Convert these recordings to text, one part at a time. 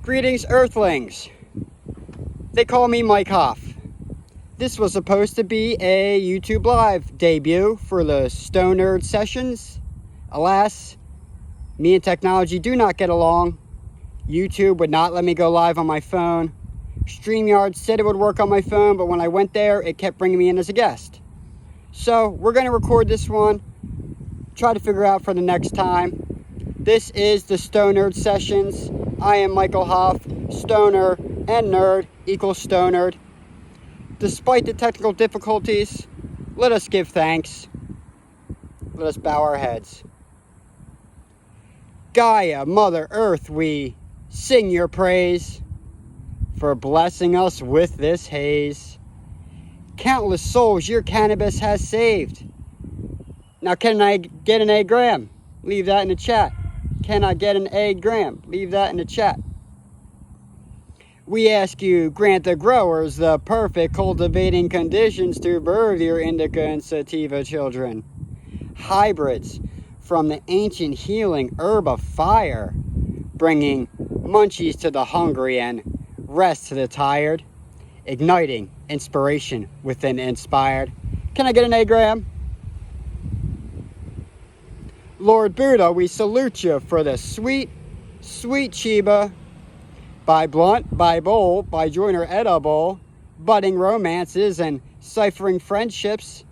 Greetings, Earthlings. They call me Mike Hoff. This was supposed to be a YouTube Live debut for the StoNerd Sessions. Alas, me and technology do not get along. YouTube would not let me go live on my phone. StreamYard said it would work on my phone, but when I went there, it kept bringing me in as a guest. So, we're going to record this one, try to figure out for the next time. This is the StoNerd Sessions. I am Michael Hoff. Stoner and nerd equals StoNerd. Despite the technical difficulties, let us give thanks. Let us bow our heads. Gaia, Mother Earth, we sing your praise for blessing us with this haze. Countless souls your cannabis has saved. Now, can I get an egg gram? Leave that in the chat. Can I get an egg gram? Leave that in the chat. We ask you, grant the growers the perfect cultivating conditions to birth your indica and sativa children. Hybrids from the ancient healing herb of fire, bringing munchies to the hungry and rest to the tired, igniting inspiration within inspired. Can I get an A-gram? Lord Buddha, we salute you for the sweet, sweet Chiba, by blunt, by bowl, by joiner edible, budding romances and ciphering friendships.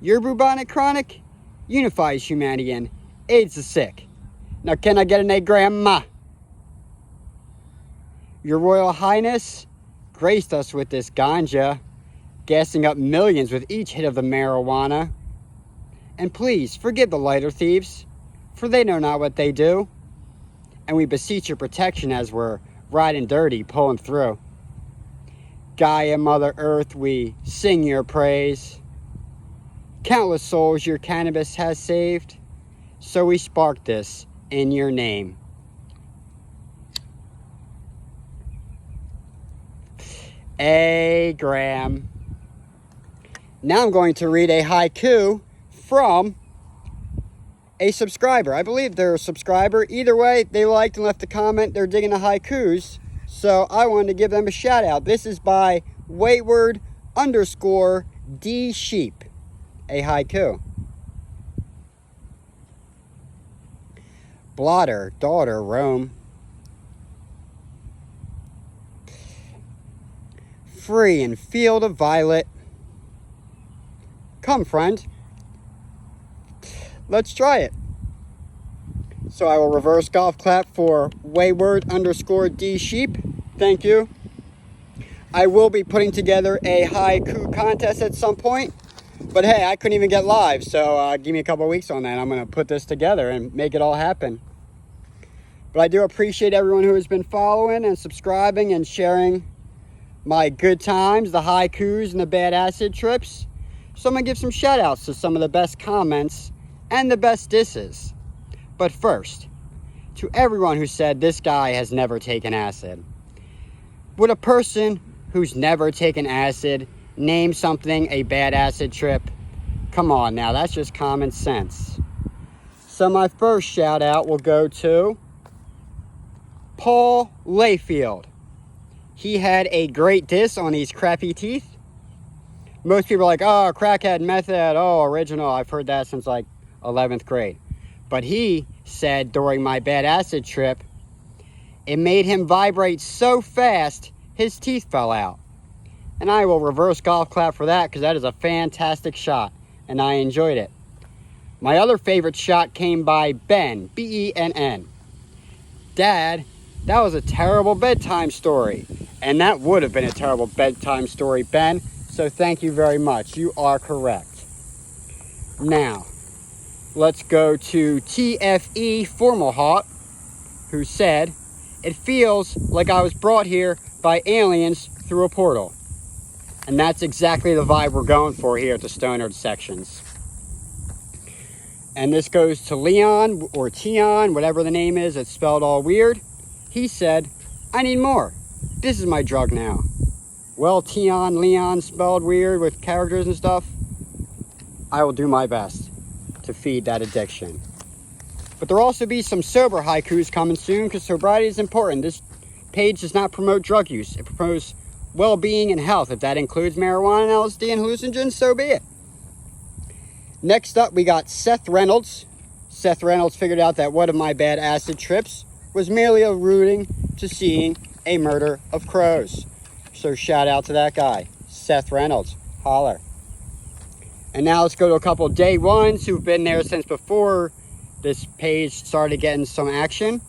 Your bubonic chronic unifies humanity and aids the sick. Now can I get an A-gram? Your Royal Highness graced us with this ganja, gassing up millions with each hit of the marijuana. And please forgive the lighter thieves, for they know not what they do. And we beseech your protection as we're riding dirty, pulling through. Gaia, Mother Earth, we sing your praise. Countless souls your cannabis has saved, so we spark this in your name. A-gram. Now I'm going to read a haiku from a subscriber. I believe they're a subscriber. Either way, they liked and left a comment. They're digging the haikus, so I wanted to give them a shout out. This is by wayward_D Sheep. A haiku. Blotter, daughter, roam. Free in field of violet. Come, friend. Let's try it. So I will reverse golf clap for wayward_D Sheep. Thank you. I will be putting together a haiku contest at some point. But hey, I couldn't even get live, so give me a couple of weeks on that. I'm going to put this together and make it all happen. But I do appreciate everyone who has been following and subscribing and sharing my good times, the haikus, and the bad acid trips. So I'm going to give some shout outs to some of the best comments and the best disses. But first, to everyone who said this guy has never taken acid. Would a person who's never taken acid name something a bad acid trip? Come on now, that's just common sense. So my first shout out will go to Paul Layfield. He had a great diss on these crappy teeth. Most people are like, oh, crackhead, meth head, oh, original. I've heard that since like 11th grade. But he said during my bad acid trip, it made him vibrate so fast, his teeth fell out. And I will reverse golf clap for that because that is a fantastic shot. And I enjoyed it. My other favorite shot came by Ben, B-E-N-N. Dad, that was a terrible bedtime story. And that would have been a terrible bedtime story, Ben. So thank you very much. You are correct. Now, let's go to TFE Formal Hot, who said, it feels like I was brought here by aliens through a portal. And that's exactly the vibe we're going for here at the StoNerd Sections. And this goes to Leon, or Tion, whatever the name is, it's spelled all weird. He said, I need more. This is my drug now. Well, Tion, Leon, spelled weird with characters and stuff. I will do my best to feed that addiction. But there'll also be some sober haikus coming soon because sobriety is important. This page does not promote drug use. It promotes well-being and health. If that includes marijuana, LSD, and hallucinogens, so be it. Next up, we got Seth Reynolds. Seth Reynolds figured out that one of my bad acid trips was merely alluding to seeing a murder of crows. So shout out to that guy, Seth Reynolds. Holler. And now let's go to a couple of day ones who've been there since before this page started getting some action.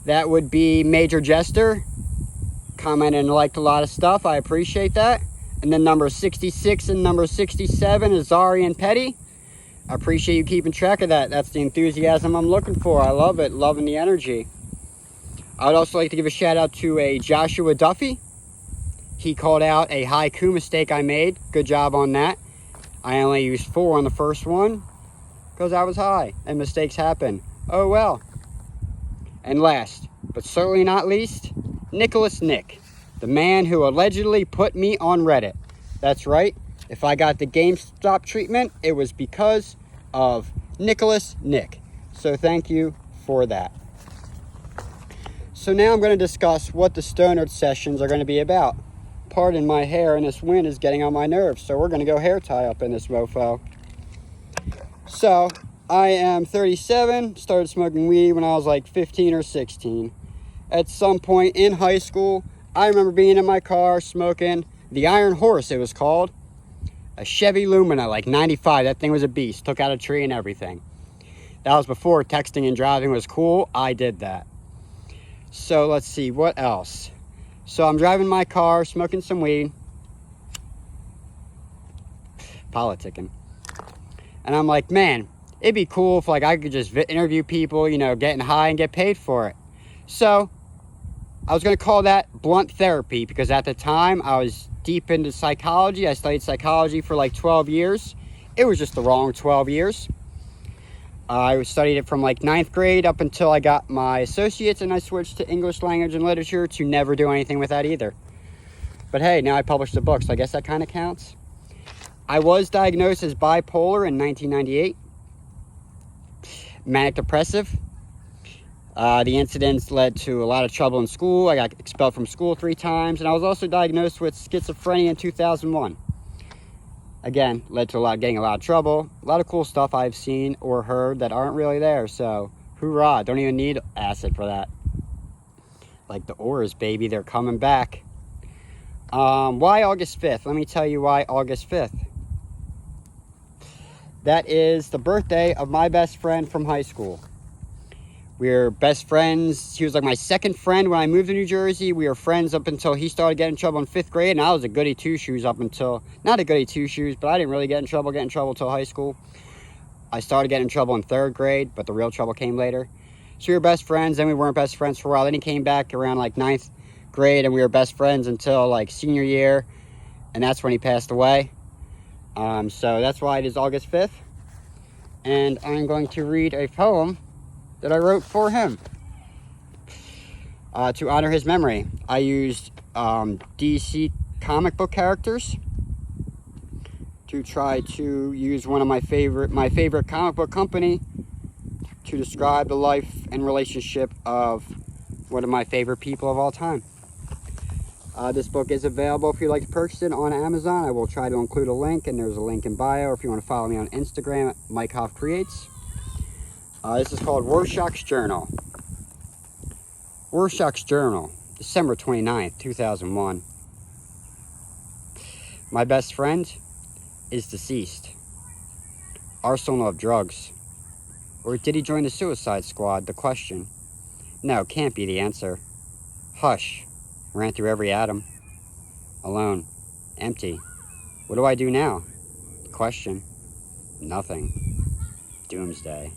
That would be Major Jester. Commented and liked a lot of stuff. I appreciate that. And then number 66 and number 67 is Zari and Petty. I appreciate you keeping track of that. That's the enthusiasm I'm looking for. I love it. Loving the energy. I would also like to give a shout out to a Joshua Duffy. He called out a HighKu mistake I made. Good job on that. I only used 4 on the first one because I was high and mistakes happen. Oh well. And last, but certainly not least, Nicholas Nick, the man who allegedly put me on Reddit. That's right. If I got the GameStop treatment, it was because of Nicholas Nick. So thank you for that. So now I'm going to discuss what the StoNerd Sessions are going to be about. Pardon my hair, and this wind is getting on my nerves, so we're going to go hair tie up in this mofo. So, I am 37, started smoking weed when I was like 15 or 16. At some point in high school, I remember being in my car smoking the Iron Horse, it was called. A Chevy Lumina, like 95. That thing was a beast. Took out a tree and everything. That was before texting and driving was cool. I did that. So let's see, what else? So I'm driving my car, smoking some weed. Politicking. And I'm like, man, it'd be cool if like I could just interview people, you know, getting high and get paid for it. So I was going to call that blunt therapy because at the time I was deep into psychology. I studied psychology for like 12 years. It was just the wrong 12 years. I studied it from like 9th grade up until I got my associates, and I switched to English language and literature to never do anything with that either. But hey, now I published a book, so I guess that kind of counts. I was diagnosed as bipolar in 1998. Manic depressive. The incidents led to a lot of trouble in school. I got expelled from school 3 times, and I was also diagnosed with schizophrenia in 2001. Again, led to getting a lot of trouble. A lot of cool stuff I've seen or heard that aren't really there. So, hoorah. Don't even need acid for that. Like the auras, baby. They're coming back. Why August 5th? Let me tell you why August 5th. That is the birthday of my best friend from high school. We're best friends. He was like my second friend when I moved to New Jersey. We were friends up until he started getting in trouble in 5th grade. And I was a goody two-shoes up until, not a goody two-shoes, but I didn't really get in trouble until high school. I started getting in trouble in 3rd grade, but the real trouble came later. So we were best friends, then we weren't best friends for a while. Then he came back around like 9th grade, and we were best friends until like senior year. And that's when he passed away. So that's why it is August 5th. And I'm going to read a poem that I wrote for him to honor his memory. I used DC comic book characters to try to use one of my favorite comic book company to describe the life and relationship of one of my favorite people of all time. This book is available if you'd like to purchase it on Amazon. I will try to include a link, and there's a link in bio if you want to follow me on Instagram at Mike Hoff Creates. This is called Rorschach's Journal. Rorschach's Journal, December 29th, 2001. My best friend is deceased. Arsenal of drugs. Or did he join the suicide squad? The question. No, can't be the answer. Hush. Ran through every atom. Alone. Empty. What do I do now? The question. Nothing. Doomsday.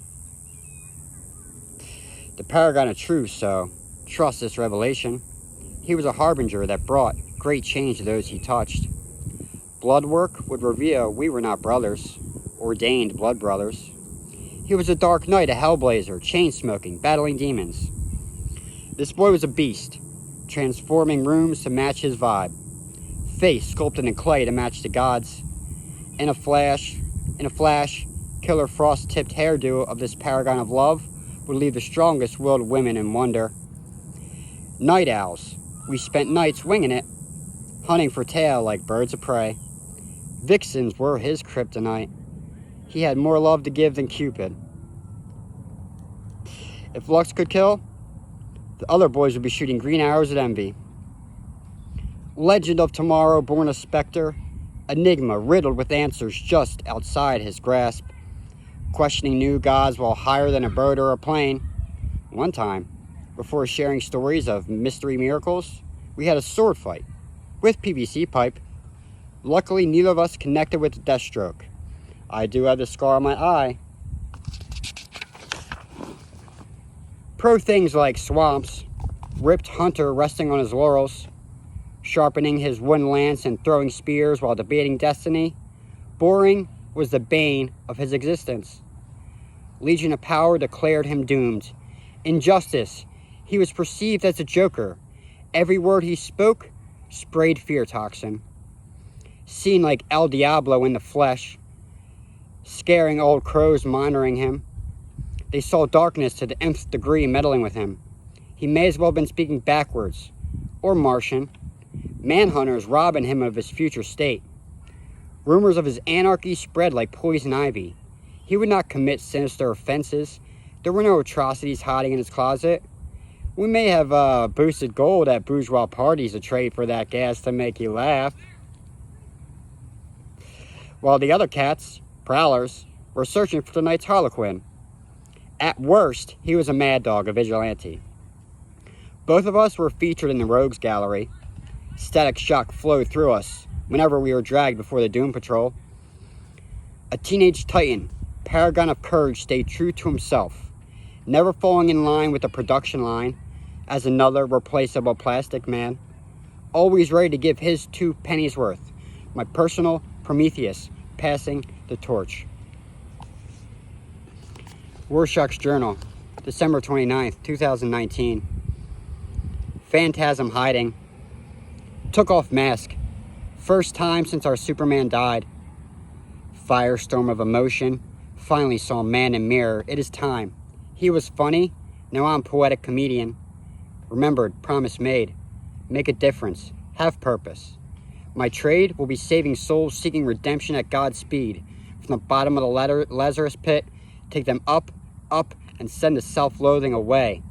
The paragon of truth, so trust this revelation. He was a harbinger that brought great change to those he touched. Blood work would reveal we were not brothers, ordained blood brothers. He was a dark knight, a hellblazer, chain-smoking, battling demons. This boy was a beast, transforming rooms to match his vibe. Face sculpted in clay to match the gods. In a flash, killer frost-tipped hairdo of this paragon of love would leave the strongest willed women in wonder. Night owls. We spent nights winging it, hunting for tail like birds of prey. Vixens were his kryptonite. He had more love to give than Cupid. If Lux could kill, the other boys would be shooting green arrows at envy. Legend of tomorrow, born a specter, enigma riddled with answers just outside his grasp. Questioning new gods while higher than a bird or a plane. One time, before sharing stories of mystery miracles, we had a sword fight with PVC pipe. Luckily, neither of us connected with the Deathstroke. I do have the scar on my eye. Pro things like swamps, ripped hunter resting on his laurels, sharpening his wooden lance and throwing spears while debating destiny. Boring was the bane of his existence. Legion of Power declared him doomed. Injustice, he was perceived as a joker. Every word he spoke sprayed fear toxin. Seen like El Diablo in the flesh, scaring old crows monitoring him. They saw darkness to the nth degree meddling with him. He may as well have been speaking backwards, or Martian. Manhunters robbing him of his future state. Rumors of his anarchy spread like poison ivy. He would not commit sinister offenses. There were no atrocities hiding in his closet. We may have boosted gold at bourgeois parties to trade for that gas to make you laugh. While the other cats, prowlers, were searching for tonight's Harlequin. At worst, he was a mad dog, a vigilante. Both of us were featured in the Rogues Gallery. Static shock flowed through us whenever we were dragged before the Doom Patrol. A teenage titan, paragon of courage, stayed true to himself, never falling in line with the production line as another replaceable plastic man, always ready to give his 2 pennies worth. My personal Prometheus, passing the torch. Rorschach's Journal, December 29th, 2019. Phantasm hiding. Took off mask. First time since our Superman died. Firestorm of emotion. Finally saw man in mirror. It is time. He was funny. Now I'm poetic comedian. Remembered, promise made. Make a difference. Have purpose. My trade will be saving souls seeking redemption at God's speed. From the bottom of the Lazarus pit, take them up, up, and send the self-loathing away.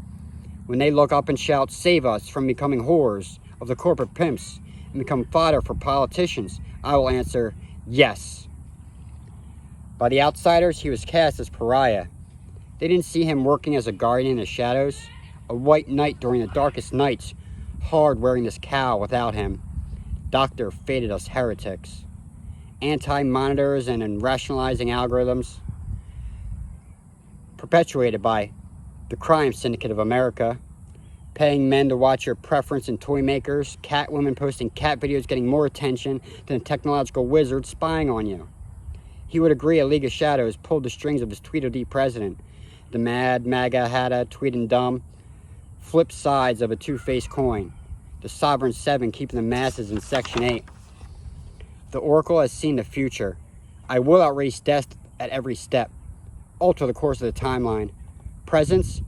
When they look up and shout, save us from becoming whores of the corporate pimps and become fodder for politicians, I will answer, yes. By the outsiders, he was cast as pariah. They didn't see him working as a guardian in the shadows, a white knight during the darkest nights, hard wearing this cowl without him. Doctor fated us heretics. Anti-monitors and rationalizing algorithms perpetuated by the crime syndicate of America, paying men to watch your preference in toy makers, cat women posting cat videos getting more attention than a technological wizard spying on you. He would agree a League of Shadows pulled the strings of his Tweedledee president. The mad MAGA hada, tweed and dumb, flip sides of a two-faced coin. The Sovereign Seven keeping the masses in Section 8. The Oracle has seen the future. I will outrace death at every step. Alter the course of the timeline. Presence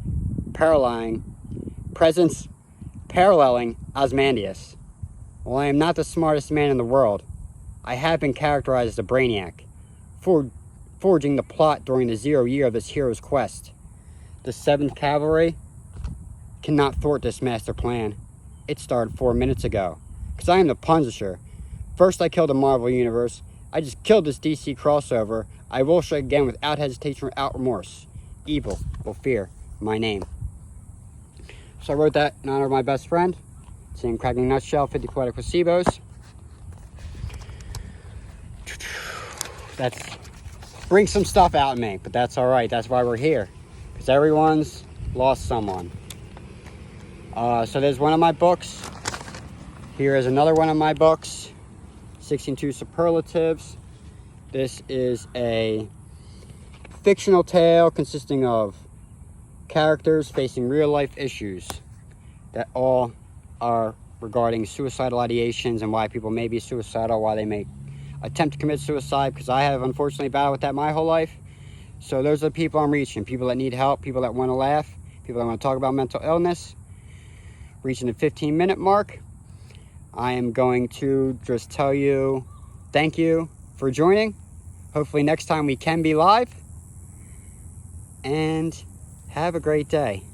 paralleling Ozymandias. While I am not the smartest man in the world, I have been characterized as a brainiac, forging the plot during the 0 year of this hero's quest. The 7th Cavalry cannot thwart this master plan. It started 4 minutes ago, because I am the Punisher. First I killed the Marvel Universe, I just killed this DC crossover. I will strike again without hesitation or without remorse. Evil will fear my name. So I wrote that in honor of my best friend. Same cracking nutshell, 50 poetic placebos. That's brings some stuff out in me, but that's all right. That's why we're here, because everyone's lost someone. So there's one of my books. Here is another one of my books, 16-2 Superlatives. This is a fictional tale consisting of characters facing real-life issues that all are regarding suicidal ideations and why people may be suicidal, why they may attempt to commit suicide, because I have unfortunately battled with that my whole life. So those are the people I'm reaching, people that need help, people that want to laugh, people that want to talk about mental illness. reaching the 15-minute mark, I am going to just tell you thank you for joining. Hopefully next time we can be live. And have a great day.